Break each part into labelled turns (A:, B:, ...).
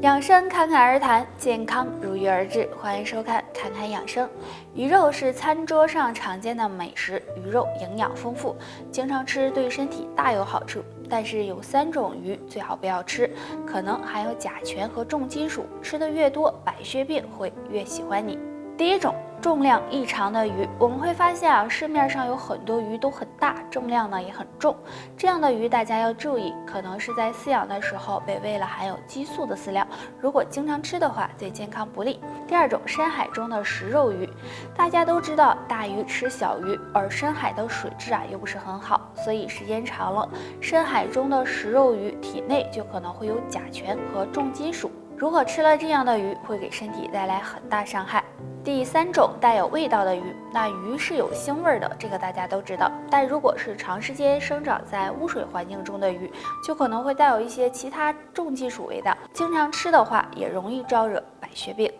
A: 养生侃侃而谈，健康如约而至。欢迎收看《侃侃养生》。鱼肉是餐桌上常见的美食，鱼肉营养丰富，经常吃对身体大有好处。但是有3种鱼最好不要吃，可能含有甲醛和重金属，吃的越多，白血病会越喜欢你。第一种，重量异常的鱼，我们会发现市面上有很多鱼都很大，重量呢也很重。这样的鱼大家要注意，可能是在饲养的时候被喂了含有激素的饲料，如果经常吃的话，对健康不利。第二种，深海中的食肉鱼，大家都知道大鱼吃小鱼，而深海的水质又不是很好，所以时间长了，深海中的食肉鱼体内就可能会有甲醛和重金属。如果吃了这样的鱼，会给身体带来很大伤害。第3种，带有味道的鱼，那鱼是有腥味的，这个大家都知道。但如果是长时间生长在污水环境中的鱼，就可能会带有一些其他重金属味道，经常吃的话也容易招惹白血病。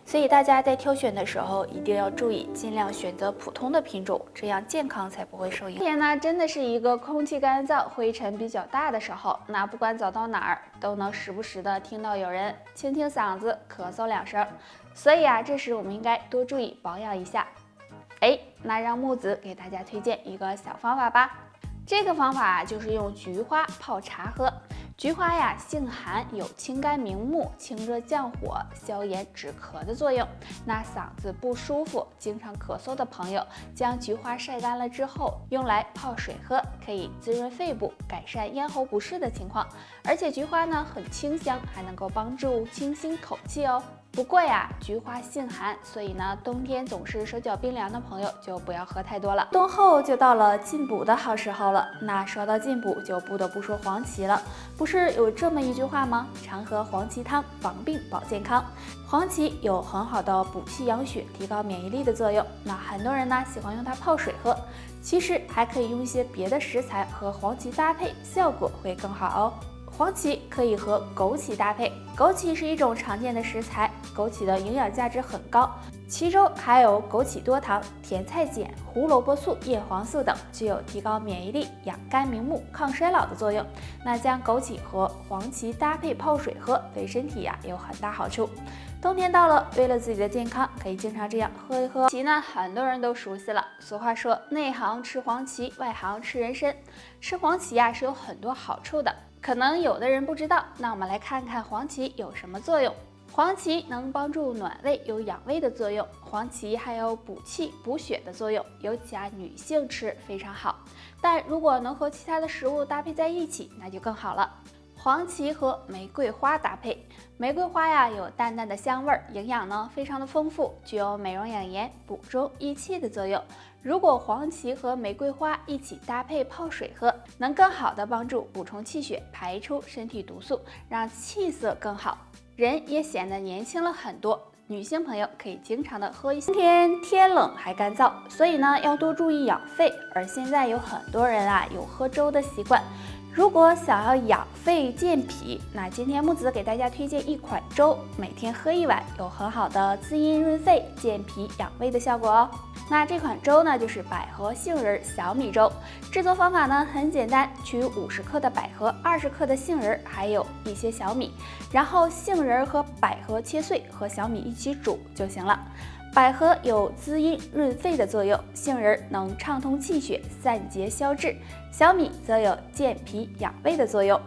A: 所以大家在挑选的时候一定要注意，尽量选择普通的品种，这样健康才不会受影响。今天呢，真的是一个空气干燥、灰尘比较大的时候，那不管走到哪儿，都能时不时的听到有人清清嗓子、咳嗽2声。所以这时我们应该多注意保养一下。那让木子给大家推荐一个小方法吧。这个方法就是用菊花泡茶喝。菊花性寒，有清肝明目、清热降火、消炎止咳的作用。那嗓子不舒服、经常咳嗽的朋友，将菊花晒干了之后，用来泡水喝，可以滋润肺部，改善咽喉不适的情况。而且菊花呢很清香，还能够帮助清新口气哦。不过菊花性寒，所以呢，冬天总是手脚冰凉的朋友就不要喝太多了。冬后就到了进补的好时候了。那说到进补，就不得不说黄芪了。不是有这么一句话吗？常喝黄芪汤，防病保健康。黄芪有很好的补气养血、提高免疫力的作用。那很多人呢喜欢用它泡水喝，其实还可以用一些别的食材和黄芪搭配，效果会更好哦。黄芪可以和枸杞搭配，枸杞是一种常见的食材，枸杞的营养价值很高，其中含有枸杞多糖、甜菜碱、胡萝卜素、叶黄素等，具有提高免疫力、养肝明目、抗衰老的作用。那将枸杞和黄芪搭配泡水喝，对身体有很大好处。冬天到了，为了自己的健康，可以经常这样喝一喝。芪呢，很多人都熟悉了。俗话说，内行吃黄芪，外行吃人参。吃黄芪是有很多好处的。可能有的人不知道，那我们来看看黄芪有什么作用。黄芪能帮助暖胃，有养胃的作用。黄芪还有补气补血的作用，尤其女性吃非常好。但如果能和其他的食物搭配在一起，那就更好了。黄芪和玫瑰花搭配，玫瑰花有淡淡的香味，营养呢非常的丰富，具有美容养颜、补中益气的作用。如果黄芪和玫瑰花一起搭配泡水喝，能更好的帮助补充气血，排出身体毒素，让气色更好，人也显得年轻了很多。女性朋友可以经常的喝一些。今天天冷还干燥，所以呢要多注意养肺。而现在有很多人有喝粥的习惯。如果想要养肺健脾，那今天木子给大家推荐一款粥，每天喝1碗，有很好的滋阴润肺、健脾养胃的效果哦。那这款粥呢，就是百合杏仁小米粥。制作方法呢很简单，取50克的百合、20克的杏仁，还有一些小米，然后杏仁和百合切碎，和小米一起煮就行了。百合有滋阴润肺的作用，杏仁能畅通气血、散结消滞，小米则有健脾养胃的作用。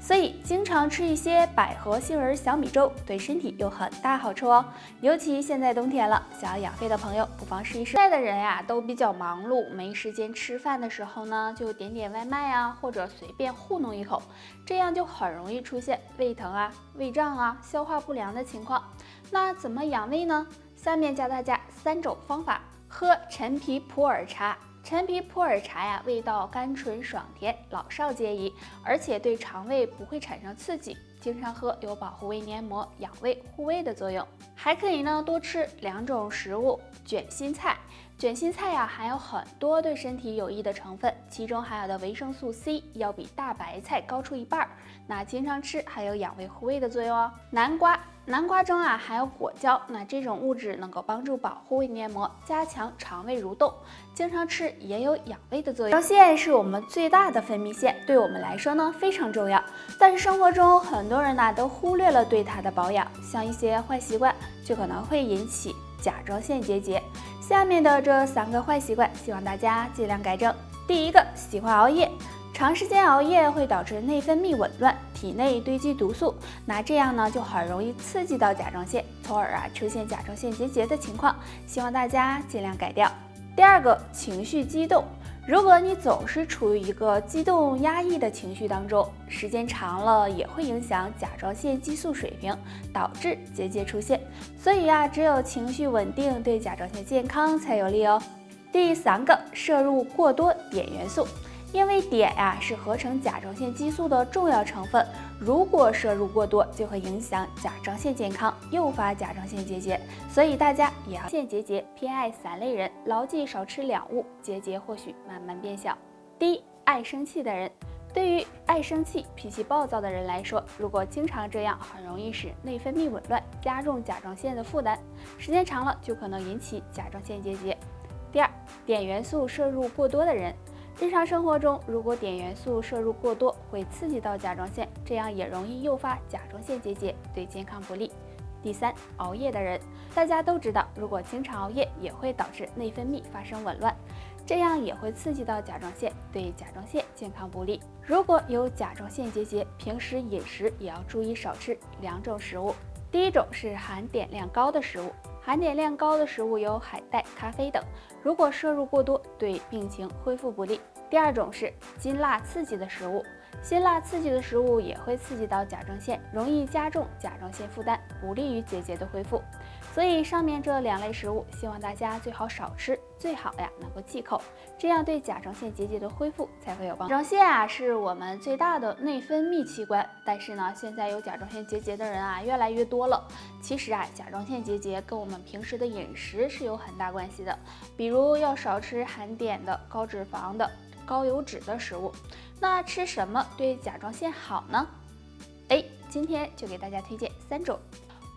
A: 所以经常吃一些百合杏仁小米粥，对身体有很大好处哦。尤其现在冬天了，想要养肺的朋友不妨试一试。现在的人都比较忙碌，没时间吃饭的时候呢，就点点外卖或者随便糊弄一口，这样就很容易出现胃疼胃胀消化不良的情况。那怎么养胃呢？下面教大家3种方法。喝陈皮普洱茶。陈皮普洱茶味道甘醇爽甜，老少皆宜，而且对肠胃不会产生刺激，经常喝有保护胃黏膜、养胃护胃的作用。还可以呢多吃2种食物，卷心菜。卷心菜含有很多对身体有益的成分，其中含有的维生素 C 要比大白菜高出1半，那经常吃还有养胃护胃的作用哦。南瓜。南瓜中含有果胶，那这种物质能够帮助保护胃黏膜，加强肠胃蠕动，经常吃也有养胃的作用。甲状腺是我们最大的分泌腺，对我们来说呢非常重要。但是生活中很多人都忽略了对它的保养，像一些坏习惯就可能会引起甲状腺结节。下面的这3个坏习惯，希望大家尽量改正。第一个，喜欢熬夜。长时间熬夜会导致内分泌紊乱，体内堆积毒素，那这样呢就很容易刺激到甲状腺，从而出现甲状腺结节的情况，希望大家尽量改掉。第二个，情绪激动。如果你总是处于一个激动压抑的情绪当中，时间长了也会影响甲状腺激素水平，导致结节出现。所以只有情绪稳定，对甲状腺健康才有利哦。第3个，摄入过多碘元素。因为碘是合成甲状腺激素的重要成分，如果摄入过多，就会影响甲状腺健康，诱发甲状腺结节。所以大家也要腺结节偏爱3类人，牢记少吃2物，结节或许慢慢变小。第一，爱生气的人。对于爱生气、脾气暴躁的人来说，如果经常这样，很容易使内分泌紊乱，加重甲状腺的负担，时间长了就可能引起甲状腺结节。第二，碘元素摄入过多的人。日常生活中，如果碘元素摄入过多，会刺激到甲状腺，这样也容易诱发甲状腺结节，对健康不利。第3，熬夜的人。大家都知道，如果经常熬夜，也会导致内分泌发生紊乱，这样也会刺激到甲状腺，对甲状腺健康不利。如果有甲状腺结节，平时饮食也要注意少吃2种食物。第一种是含碘量高的食物。含碘量高的食物有海带、咖啡等，如果摄入过多，对病情恢复不利。第二种是辛辣刺激的食物，辛辣刺激的食物也会刺激到甲状腺，容易加重甲状腺负担，不利于结节的恢复。所以上面这2类食物，希望大家最好少吃，最好能够忌口，这样对甲状腺结节的恢复才会有帮助。甲状腺是我们最大的内分泌器官，但是呢，现在有甲状腺结节的人越来越多了。其实甲状腺结节跟我们平时的饮食是有很大关系的，比如要少吃含碘的、高脂肪的、高油脂的食物。那吃什么对甲状腺好呢？今天就给大家推荐3种。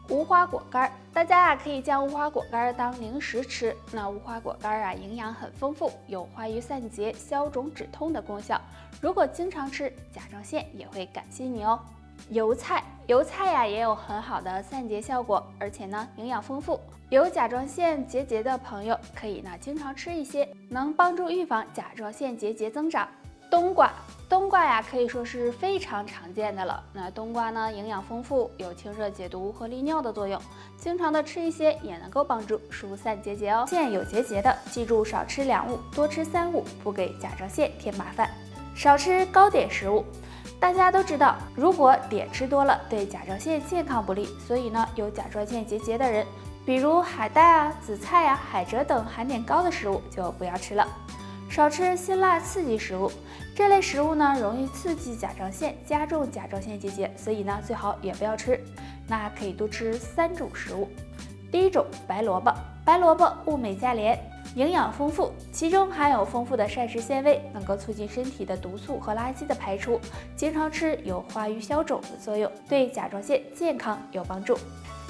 A: 无花果干，大家可以将无花果干当零食吃。那无花果干营养很丰富，有化瘀散结、消肿止痛的功效。如果经常吃，甲状腺也会感谢你哦。油菜也有很好的散结效果，而且呢营养丰富。有甲状腺结节的朋友可以经常吃一些，能帮助预防甲状腺结节增长。冬瓜可以说是非常常见的了。那冬瓜呢营养丰富，有清热解毒和利尿的作用，经常的吃一些也能够帮助疏散结节哦。腺有结节的，记住少吃2物，多吃3物，不给甲状腺添麻烦。少吃高碘食物。大家都知道，如果碘吃多了，对甲状腺健康不利，所以呢，有甲状腺结节的人，比如海带紫菜海蜇等含碘高的食物就不要吃了。少吃辛辣刺激食物，这类食物呢容易刺激甲状腺，加重甲状腺结节，所以呢最好也不要吃。那可以多吃3种食物。第一种，白萝卜。白萝卜物美价廉，营养丰富，其中含有丰富的膳食纤维，能够促进身体的毒素和垃圾的排出。经常吃有化瘀消肿的作用，对甲状腺健康有帮助。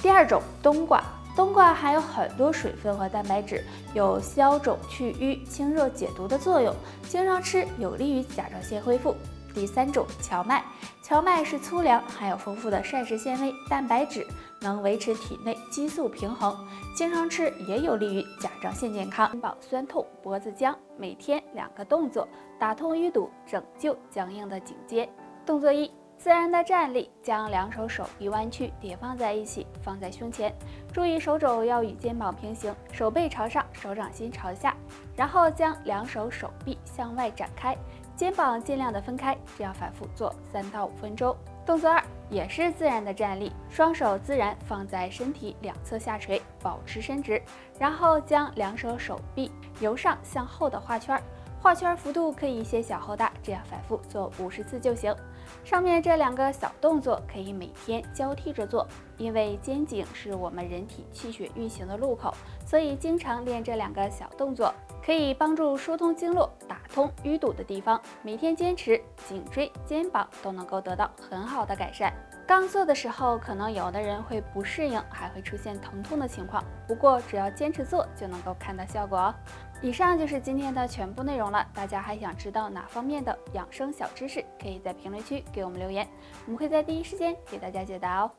A: 第二种，冬瓜。冬瓜含有很多水分和蛋白质，有消肿去瘀、清热解毒的作用，经常吃有利于甲状腺恢复。第3种，荞麦。荞麦是粗粮，含有丰富的膳食纤维、蛋白质，能维持体内激素平衡，经常吃也有利于甲状腺健康。保酸痛、脖子僵，每天2个动作，打通淤堵，拯救僵硬的颈肩。动作1，自然的站立，将2手手臂弯曲叠放在一起，放在胸前，注意手肘要与肩膀平行，手背朝上，手掌心朝下，然后将2手手臂向外展开，肩膀尽量的分开，这样反复做3到5分钟。动作2，也是自然的站立，双手自然放在身体2侧下垂，保持伸直，然后将2手手臂由上向后的画圈，画圈幅度可以先小后大，这样反复做50次就行。上面这2个小动作可以每天交替着做，因为肩颈是我们人体气血运行的路口，所以经常练这2个小动作，可以帮助疏通经络，打通淤堵的地方。每天坚持，颈椎、肩膀都能够得到很好的改善。刚做的时候，可能有的人会不适应，还会出现疼痛的情况。不过只要坚持做，就能够看到效果哦。以上就是今天的全部内容了。大家还想知道哪方面的养生小知识，可以在评论区给我们留言，我们会在第一时间给大家解答哦。